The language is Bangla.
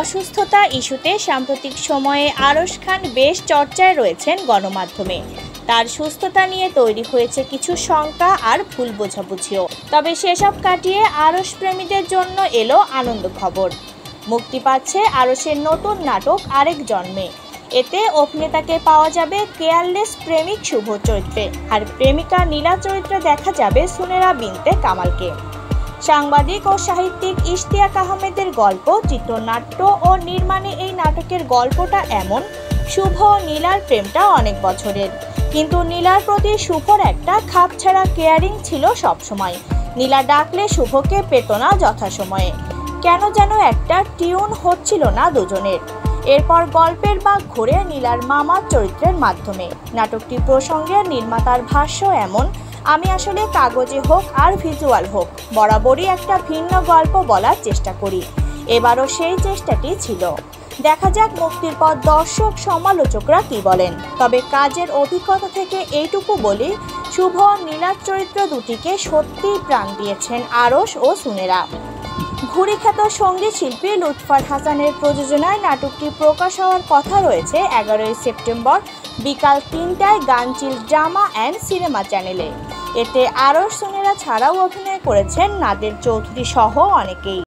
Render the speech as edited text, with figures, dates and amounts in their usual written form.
অসুস্থতা ইস্যুতে সাম্প্রতিক সময়ে আরশ খান বেশ চর্চায় রয়েছেন গণমাধ্যমে। তার সুস্থতা নিয়ে তৈরি হয়েছে কিছু শঙ্কা আর ভুল বোঝাবুঝিও। তবে সেসব কাটিয়ে আরশ প্রেমীদের জন্য এলো আনন্দ খবর। মুক্তি পাচ্ছে আরশের নতুন নাটক আরেক জন্মে। এতে অভিনেতাকে পাওয়া যাবে কেয়ারলেস প্রেমিক শুভ চরিত্রে, আর প্রেমিকা নীলা চরিত্রে দেখা যাবে সুনেরা বিনতে কামালকে। সাংবাদিক ও সাহিত্যিক ইশতিয়াক আহমেদের গল্প, চিত্রনাট্য ও নির্মাণে এই নাটকের গল্পটা এমন। শুভ ও নীলার প্রেমটা অনেক বছরের, কিন্তু নীলার প্রতি শুভর একটা খাপছাড়া কেয়ারিং ছিল সবসময়। নীলা ডাকলে শুভকে পেত না যথাসময়ে, কেন যেন একটা টিউন হচ্ছিল না দুজনের। এরপর গল্পের বাঁক ঘুরে নীলার মামার চরিত্রের মাধ্যমে। নাটকটি প্রসঙ্গে নির্মাতার ভাষ্য এমন: আমি আসলে কাগজে হোক আর ভিজুয়াল হোক বরাবরই একটা ভিন্ন গল্প বলার চেষ্টা করি। এবারও সেই চেষ্টাটি ছিল। দেখা যাক মুক্তির পর দর্শক সমালোচকরা কি বলেন। তবে কাজের অভিজ্ঞতা থেকে এইটুকু বলি, শুভ নীলার চরিত্র দুটিকে সত্যিই প্রাণ দিয়েছেন আরশ ও সুনেরা। ভুরিখ্যাত সঙ্গীত শিল্পী লুৎফর হাসানের প্রযোজনায় নাটকটি প্রকাশ হওয়ার কথা রয়েছে 11ই সেপ্টেম্বর বিকাল 3টায় গানচিল ড্রামা অ্যান্ড সিনেমা চ্যানেলে। এতে আরশ, সুনেরা ছাড়াও অভিনয় করেছেন নাদের চৌধুরী সহ অনেকেই।